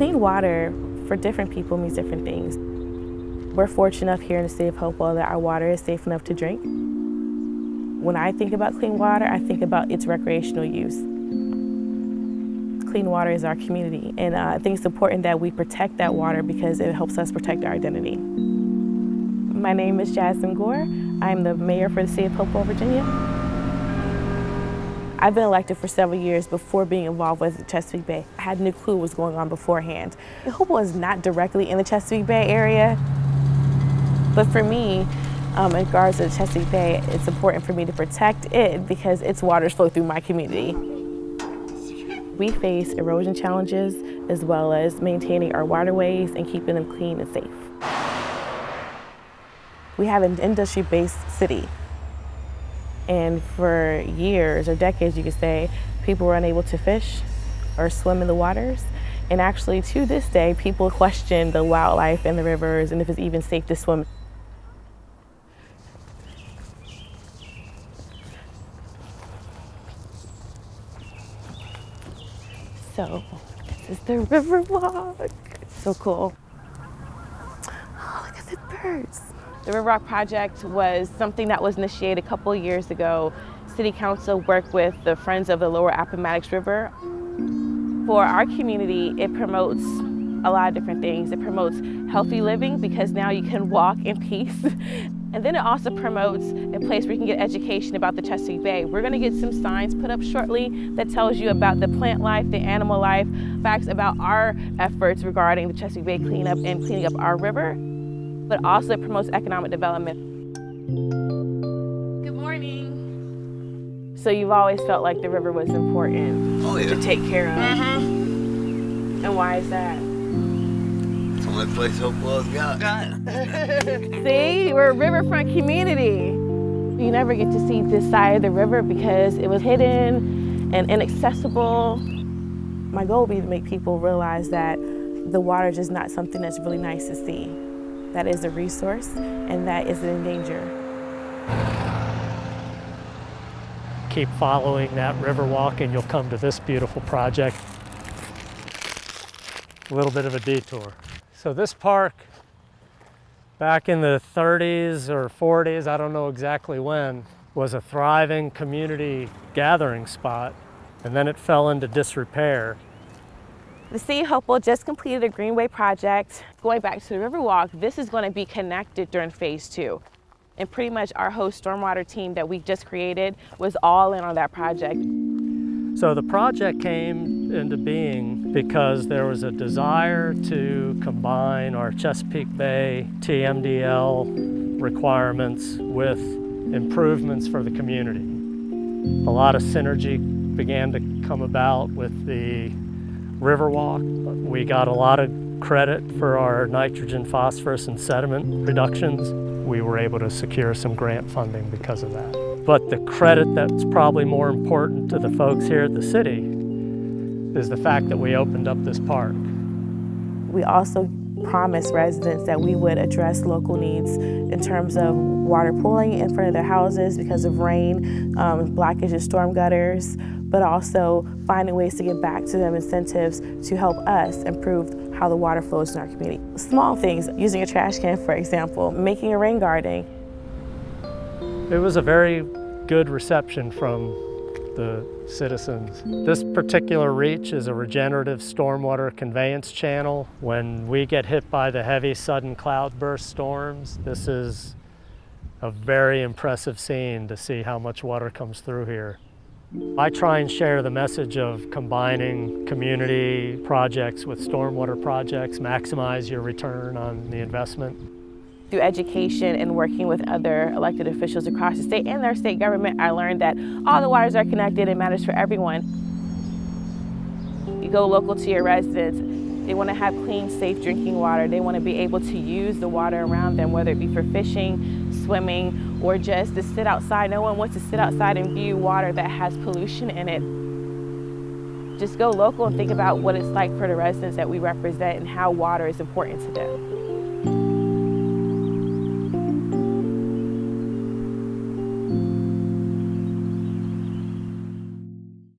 Clean water for different people means different things. We're fortunate enough here in the city of Hopewell that our water is safe enough to drink. When I think about clean water, I think about its recreational use. Clean water is our community, and I think it's important that we protect that water because it helps us protect our identity. My name is Jasmine Gore. I'm the mayor for the city of Hopewell, Virginia. I've been elected for several years before being involved with Chesapeake Bay. I had no clue what was going on beforehand. Hopewell is not directly in the Chesapeake Bay area, but for me, in regards to the Chesapeake Bay, it's important for me to protect it because its waters flow through my community. We face erosion challenges as well as maintaining our waterways and keeping them clean and safe. We have an industry-based city. And for years or decades, you could say, people were unable to fish or swim in the waters. And actually, to this day, people question the wildlife in the rivers and if it's even safe to swim. So, this is the Riverwalk. It's so cool. Oh, look at the birds. The Riverwalk project was something that was initiated a couple of years ago. City Council worked with the Friends of the Lower Appomattox River. For our community, it promotes a lot of different things. It promotes healthy living because now you can walk in peace. And then it also promotes a place where you can get education about the Chesapeake Bay. We're gonna get some signs put up shortly that tells you about the plant life, the animal life, facts about our efforts regarding the Chesapeake Bay cleanup and cleaning up our river. But also it promotes economic development. Good morning. So you've always felt like the river was important to take care of. And why is that? It's the only place Hopewell's got. See, we're a riverfront community. You never get to see this side of the river because it was hidden and inaccessible. My goal would be to make people realize that the water is just not something that's really nice to see. That is a resource, and that is in danger. Keep following that Riverwalk and you'll come to this beautiful project. A little bit of a detour. So this park, back in the 30s or 40s, I don't know exactly when, was a thriving community gathering spot, and then it fell into disrepair. The City of Hopewell just completed a greenway project. Going back to the Riverwalk, this is going to be connected during phase 2. And pretty much our whole stormwater team that we just created was all in on that project. So the project came into being because there was a desire to combine our Chesapeake Bay TMDL requirements with improvements for the community. A lot of synergy began to come about with the Riverwalk. We got a lot of credit for our nitrogen, phosphorus, and sediment reductions. We were able to secure some grant funding because of that. But the credit that's probably more important to the folks here at the city is the fact that we opened up this park. We also promised residents that we would address local needs in terms of water pooling in front of their houses because of rain, blockage of storm gutters, but also finding ways to get back to them incentives to help us improve how the water flows in our community. Small things, using a trash can, for example, making a rain garden. It was a very good reception from the citizens. This particular reach is a regenerative stormwater conveyance channel. When we get hit by the heavy sudden cloudburst storms, this is a very impressive scene to see how much water comes through here. I try and share the message of combining community projects with stormwater projects, maximize your return on the investment. Through education and working with other elected officials across the state and their state government, I learned that all the waters are connected and matters for everyone. You go local to your residents. They want to have clean, safe drinking water. They want to be able to use the water around them, whether it be for fishing, swimming, or just to sit outside. No one wants to sit outside and view water that has pollution in it. Just go local and think about what it's like for the residents that we represent and how water is important to them.